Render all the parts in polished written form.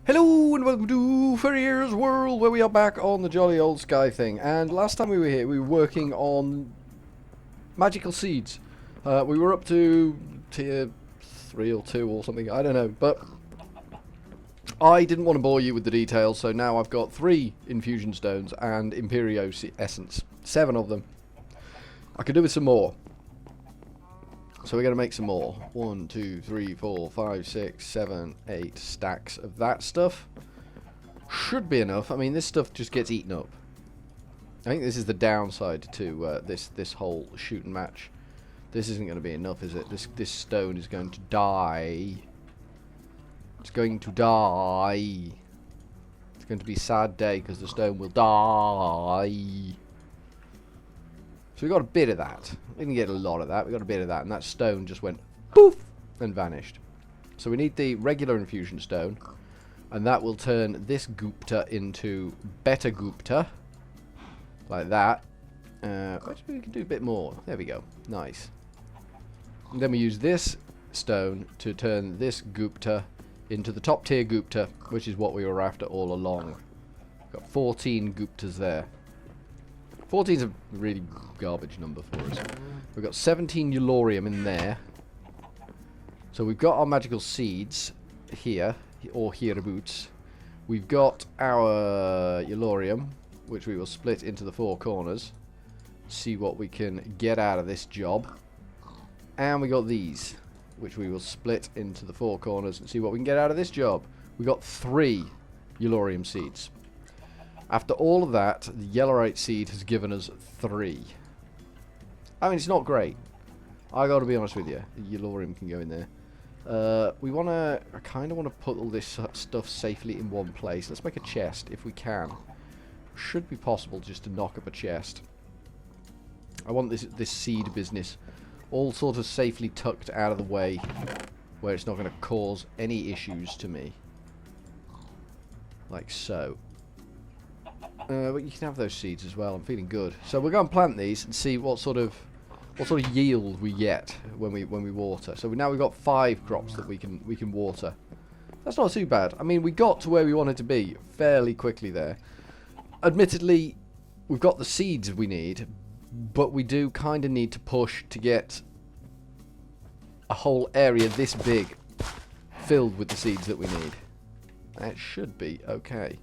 Hello and welcome to furryearsworld, where we are back on the jolly old sky thing. And last time we were here, we were working on magical seeds. We were up to tier 3 or 2 or something, I don't know. But I didn't want to bore you with the details, so now I've got 3 infusion stones and Imperio essence. 7 of them. I could do with some more. So we're going to make some more. 1, 2, 3, 4, 5, 6, 7, 8 stacks of that stuff. Should be enough. I mean, this stuff just gets eaten up. I think this is the downside to this whole shooting match. This isn't going to be enough, is it? This stone is going to die. It's going to die. It's going to be a sad day because the stone will die. So we got a bit of that. We didn't get a lot of that. We got a bit of that, and that stone just went poof and vanished. So we need the regular infusion stone, and that will turn this Gupta into better Gupta, like that. Actually, we can do a bit more. There we go. Nice. And then we use this stone to turn this Gupta into the top tier Gupta, which is what we were after all along. Got 14 Guptas there. 14 is a really garbage number for us. We've got 17 Eulorium in there. So we've got our magical seeds here, or hereabouts. We've got our Eulorium, which we will split into the 4 corners. See what we can get out of this job. And we got these, which we will split into the 4 corners and see what we can get out of this job. We got 3 Eulorium seeds. After all of that, the Yellorite seed has given us 3. I mean, it's not great. I gotta be honest with you. The Eulorium can go in there. We wanna... I kinda wanna put all this stuff safely in one place. Let's make a chest, if we can. Should be possible just to knock up a chest. I want this seed business all sort of safely tucked out of the way, where it's not gonna cause any issues to me. Like so. But you can have those seeds as well. I'm feeling good. So we're going to plant these and see what sort of yield we get when we water. So now we've got 5 crops that we can water. That's not too bad. I mean, we got to where we wanted to be fairly quickly there. Admittedly, we've got the seeds we need, but we do kind of need to push to get a whole area this big filled with the seeds that we need. That should be okay.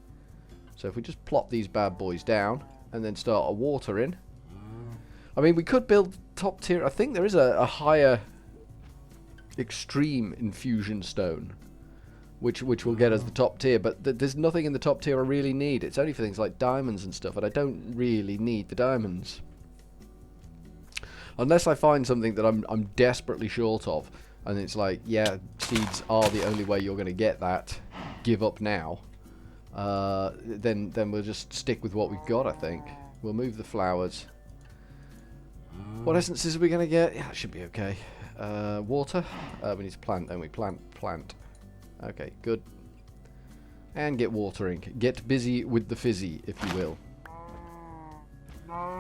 So if we just plop these bad boys down and then start a watering. I mean, we could build top tier. I think there is a higher extreme infusion stone, which will get us the top tier. But there's nothing in the top tier I really need. It's only for things like diamonds and stuff, and I don't really need the diamonds. Unless I find something that I'm desperately short of, and it's like, yeah, seeds are the only way you're going to get that. Give up now. Then we'll just stick with what we've got, I think. We'll move the flowers. What essences are we going to get? Yeah, that should be okay. Water? We need to plant, don't we? Plant. Okay, good. And get watering. Get busy with the fizzy, if you will.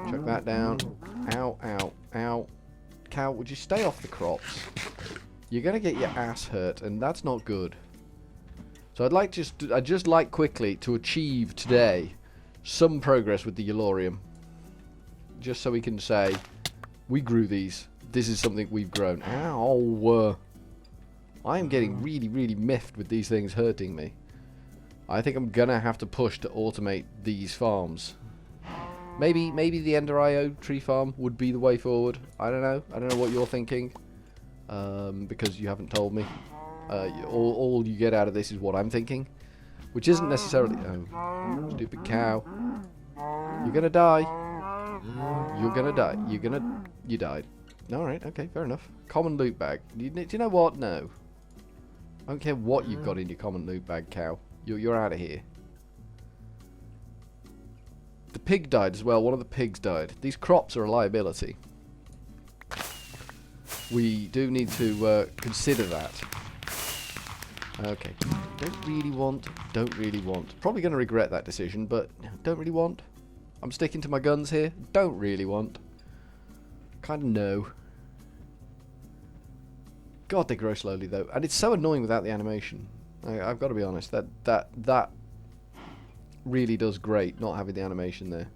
Chuck that down. Ow, ow, ow. Cow, would you stay off the crops? You're going to get your ass hurt, and that's not good. So I'd just like quickly to achieve today some progress with the Eulorium. Just so we can say, we grew these. This is something we've grown. Ow! I am getting really, really miffed with these things hurting me. I think I'm gonna have to push to automate these farms. Maybe the Ender IO tree farm would be the way forward. I don't know. I don't know what you're thinking. Because you haven't told me. All you get out of this is what I'm thinking, which isn't necessarily... Oh, stupid cow. You're gonna die. You're gonna die. You died. Alright, okay, fair enough. Common loot bag. Do you know what? No. I don't care what you've got in your common loot bag, cow. You're out of here. The pig died as well. One of the pigs died. These crops are a liability. We do need to consider that. Okay, don't really want. Probably going to regret that decision, but don't really want. I'm sticking to my guns here. Don't really want. Kind of no. God, they grow slowly though. And it's so annoying without the animation. I've got to be honest. That really does great not having the animation there.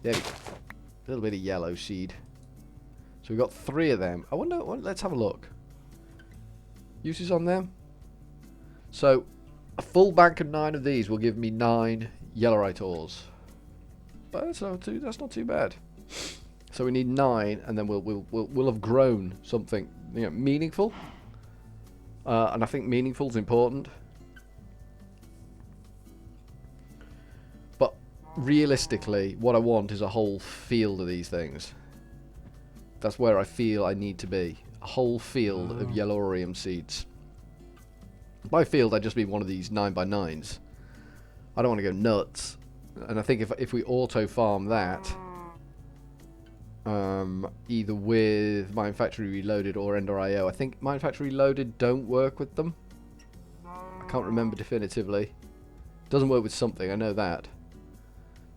There we go. A little bit of yellow seed. So we've got 3 of them. I wonder. Let's have a look. Uses on them. So a full bank of 9 of these will give me 9 yellowite ores. But that's not too bad. So we need 9, and then we'll have grown something, you know, meaningful. And I think meaningful is important. But realistically, what I want is a whole field of these things. That's where I feel I need to be. A whole field of yellorium seeds. By field, I just mean one of these 9x9s. I don't want to go nuts. And I think if we auto farm that, either with Mine Factory Reloaded or Ender.io. I think Mine Factory Reloaded don't work with them. I can't remember definitively. Doesn't work with something, I know that.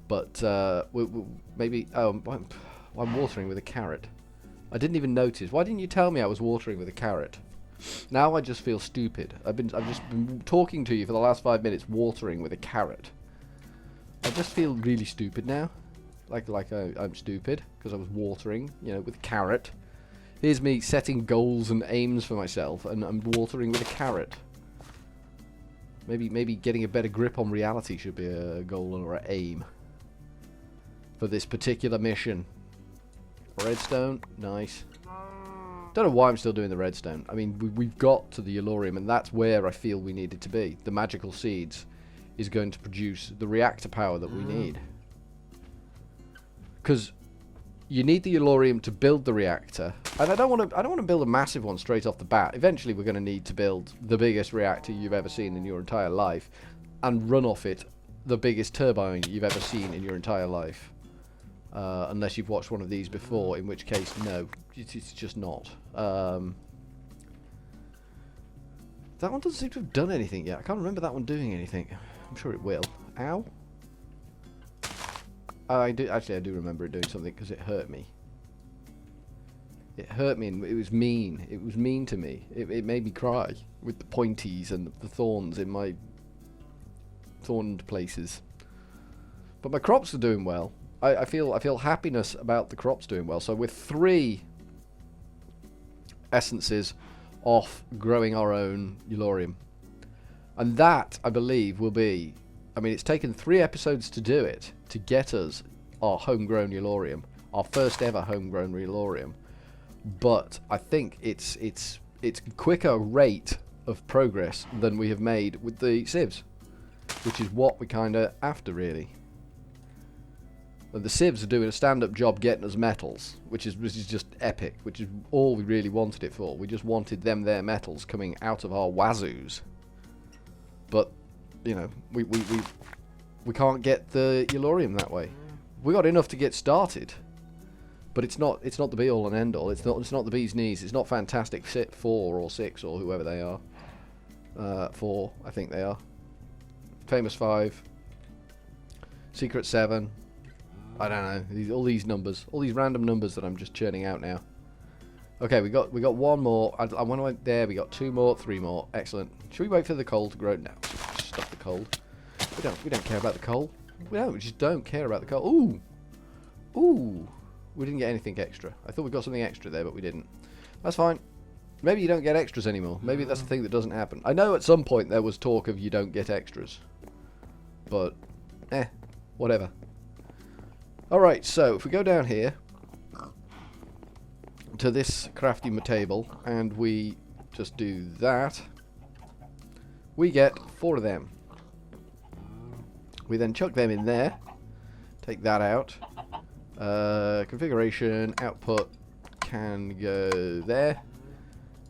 But maybe... Oh, I'm watering with a carrot. I didn't even notice. Why didn't you tell me I was watering with a carrot? Now I just feel stupid. I've just been talking to you for the last 5 minutes watering with a carrot. I just feel really stupid now. Like I'm stupid because I was watering, you know, with a carrot. Here's me setting goals and aims for myself, and I'm watering with a carrot. Maybe getting a better grip on reality should be a goal or an aim for this particular mission. Redstone, nice. Don't know why I'm still doing the redstone. I mean, we've got to the yellorium, and that's where I feel we needed to be. The magical seeds is going to produce the reactor power that we need. Because you need the yellorium to build the reactor, and I don't want to build a massive one straight off the bat. Eventually, we're going to need to build the biggest reactor you've ever seen in your entire life, and run off it the biggest turbine you've ever seen in your entire life. Unless you've watched one of these before, in which case, no, it's just not. That one doesn't seem to have done anything yet. I can't remember that one doing anything. I'm sure it will. Ow. I do remember it doing something because it hurt me. It hurt me, and it was mean. It was mean to me. It made me cry with the pointies and the thorns in my thorned places. But my crops are doing well. I feel happiness about the crops doing well. So we're 3 essences off growing our own yellorium, and that I believe will be. I mean, it's taken 3 episodes to do it, to get us our homegrown yellorium, our first ever homegrown yellorium. But I think it's quicker rate of progress than we have made with the sieves, which is what we're kind of after, really. And the sieves are doing a stand-up job getting us metals, which is just epic, which is all we really wanted it for. We just wanted their metals coming out of our wazoos. But, you know, we can't get the yellorium that way. We got enough to get started, but it's not the be-all and end-all. It's not the bee's knees. It's not Fantastic 4 or 6 or whoever they are. 4, I think they are. Famous 5. Secret 7. I don't know. All these numbers, all these random numbers that I'm just churning out now. Okay, we got one more. I want to. There we got 2 more, 3 more. Excellent. Should we wait for the coal to grow? No, stuff the coal. We don't care about the coal. We just don't care about the coal. Ooh. We didn't get anything extra. I thought we got something extra there, but we didn't. That's fine. Maybe you don't get extras anymore. Maybe that's the thing that doesn't happen. I know at some point there was talk of you don't get extras, but whatever. Alright, so if we go down here to this crafting table and we just do that, we get 4 of them. We then chuck them in there, take that out. Configuration, output can go there.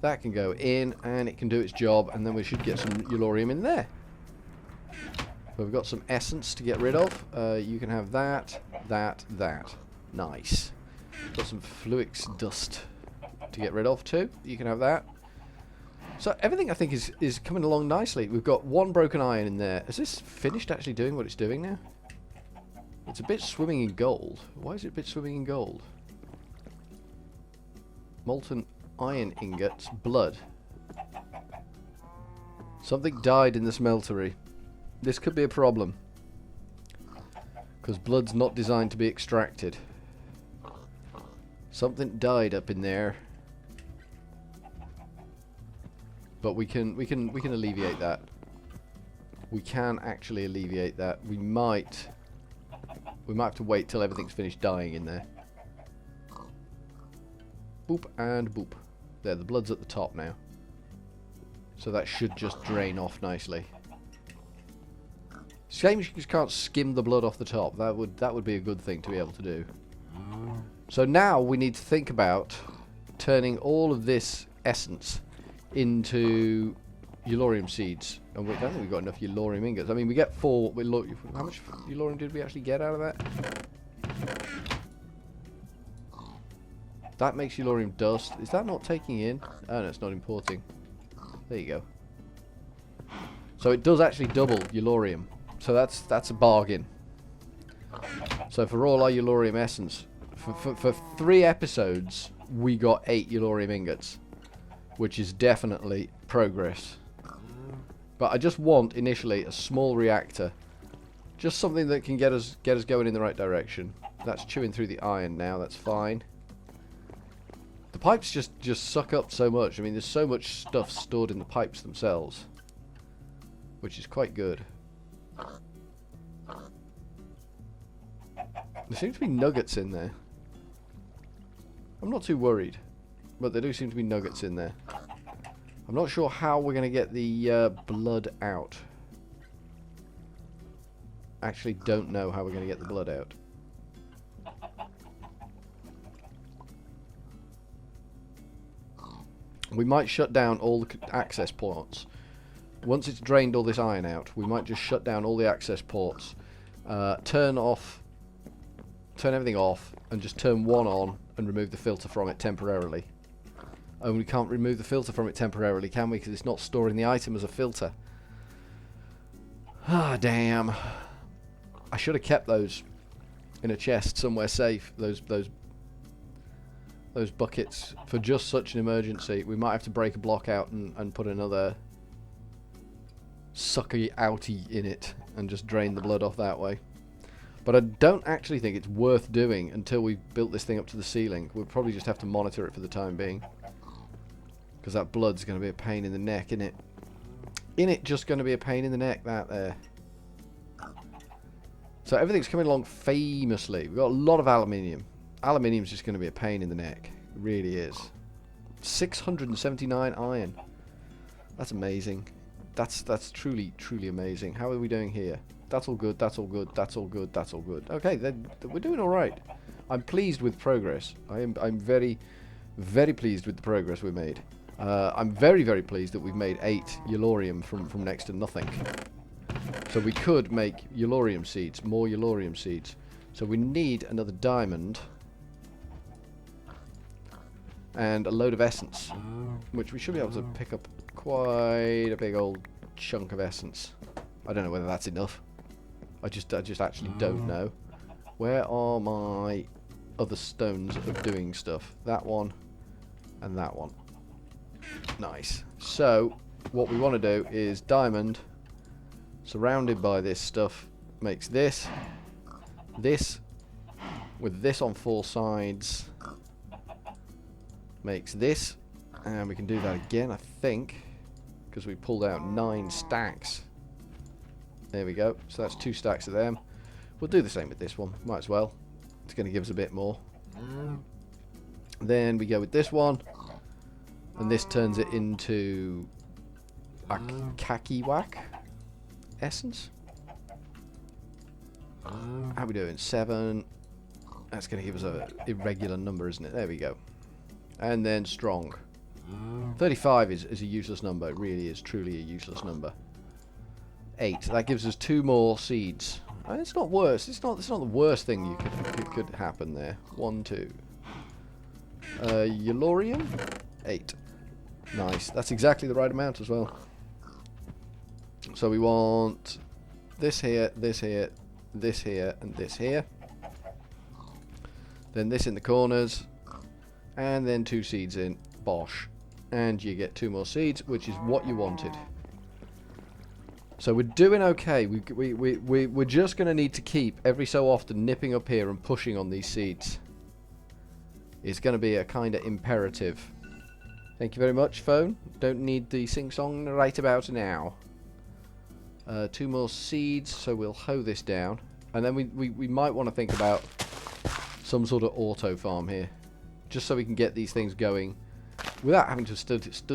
That can go in and it can do its job, and then we should get some yellorium in there. So we've got some essence to get rid of. You can have that. Nice. Got some fluix dust to get rid of too. You can have that. So everything I think is coming along nicely. We've got 1 broken iron in there. Is this finished actually doing what it's doing now? It's a bit swimming in gold. Why is it a bit swimming in gold? Molten iron ingots, blood. Something died in the smeltery. This could be a problem. Because blood's not designed to be extracted. Something died up in there. But we can alleviate that. We can actually alleviate that. We might have to wait till everything's finished dying in there. Boop and boop. There, the blood's at the top now. So that should just drain off nicely. Shame you just can't skim the blood off the top. That would be a good thing to be able to do. So now we need to think about turning all of this essence into Eulorium seeds. And we don't think we've got enough Eulorium ingots. I mean, we get 4. How much Eulorium did we actually get out of that? That makes Eulorium dust. Is that not taking in? Oh no, it's not importing. There you go. So it does actually double Eulorium. So that's a bargain. So for all our Eulorium essence, for 3 episodes, we got 8 Eulorium ingots, which is definitely progress. But I just want initially a small reactor, just something that can get us going in the right direction. That's chewing through the iron now. That's fine. The pipes just suck up so much. I mean, there's so much stuff stored in the pipes themselves, which is quite good. There seem to be nuggets in there. I'm not too worried, but there do seem to be nuggets in there. I'm not sure how we're going to get the blood out. Actually, don't know how we're going to get the blood out. We might shut down all the access ports. Once it's drained all this iron out, we might just shut down all the access ports, turn everything off, and just turn one on and remove the filter from it temporarily. And we can't remove the filter from it temporarily, can we? Because it's not storing the item as a filter. Ah, damn. I should have kept those in a chest somewhere safe. Those buckets for just such an emergency. We might have to break a block out and put another sucky outie in it and just drain the blood off that way. But I don't actually think it's worth doing until we've built this thing up to the ceiling. We'll probably just have to monitor it for the time being, because that blood's going to be a pain in the neck, isn't it? Just going to be a pain in the neck, that there. So everything's coming along famously. We've got a lot of aluminium. Aluminium's just going to be a pain in the neck. It really is. 679 iron. That's amazing. That's truly amazing. How are we doing here? That's all good. That's all good. That's all good. That's all good. Okay, then we're doing all right. I'm pleased with progress. I'm very pleased with the progress we made. I'm very pleased that we've made 8 Eulorium from next to nothing. So we could make Eulorium seeds, more Eulorium seeds. So we need another diamond and a load of essence, which we should be able to pick up quite a big old chunk of essence. I don't know whether that's enough. I just actually don't know. Where are my other stones of doing stuff? That one and that one. Nice. So what we want to do is diamond surrounded by this stuff makes this with this on 4 sides makes this, and we can do that again, I think, because we pulled out 9 stacks. There we go. So that's 2 stacks of them. We'll do the same with this one. Might as well. It's going to give us a bit more. Then we go with this one, and this turns it into a kakiwak essence. How are we doing? 7. That's going to give us an irregular number, isn't it? There we go. And then strong. 35 is a useless number. It really is truly a useless number. 8. That gives us 2 more seeds. It's not worse. It's not the worst thing you could happen there. 1, 2. Eulorium. 8. Nice. That's exactly the right amount as well. So we want this here, this here, this here, and this here. Then this in the corners, and then 2 seeds in. Bosh. And you get 2 more seeds, which is what you wanted. So we're doing okay. We're just going to need to keep every so often nipping up here and pushing on these seeds. It's going to be a kind of imperative. Thank you very much, phone. Don't need the sing-song right about now. 2 more seeds, so we'll hoe this down. And then we might want to think about some sort of auto farm here. Just so we can get these things going without having to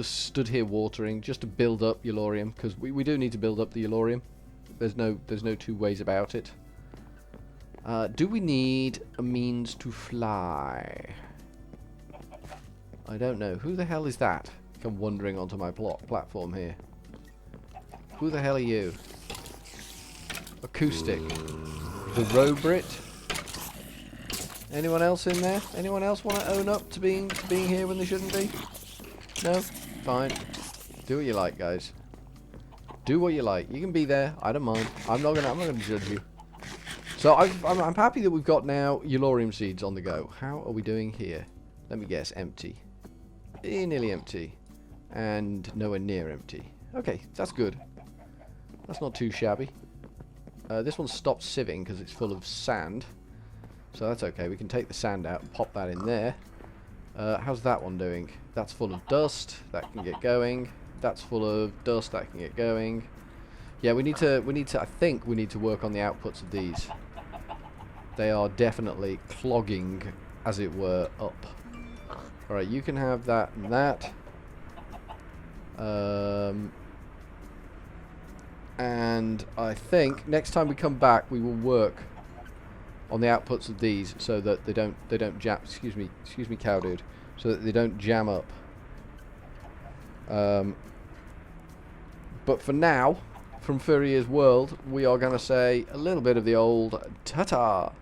stood here watering, just to build up Eulorium, because we do need to build up the Eulorium. There's no two ways about it. Do we need a means to fly? I don't know. Who the hell is that? Come wandering onto my platform here. Who the hell are you? Acoustic. The Robrit. Anyone else in there? Anyone else want to own up to being here when they shouldn't be? No? Fine. Do what you like, guys. Do what you like. You can be there. I don't mind. I'm not gonna judge you. So I'm happy that we've got now Eulorium seeds on the go. How are we doing here? Let me guess. Empty. Nearly empty. And nowhere near empty. Okay, that's good. That's not too shabby. This one stopped sieving because it's full of sand. So that's okay. We can take the sand out and pop that in there. How's that one doing? That's full of dust. That can get going. That's full of dust. That can get going. Yeah, we need to. I think we need to work on the outputs of these. They are definitely clogging, as it were, up. All right, you can have that and that. And I think next time we come back, we will work on the outputs of these so that they don't jam. Excuse me, cow dude. So that they don't jam up. But for now, from Furryearsworld, we are going to say a little bit of the old ta-ta.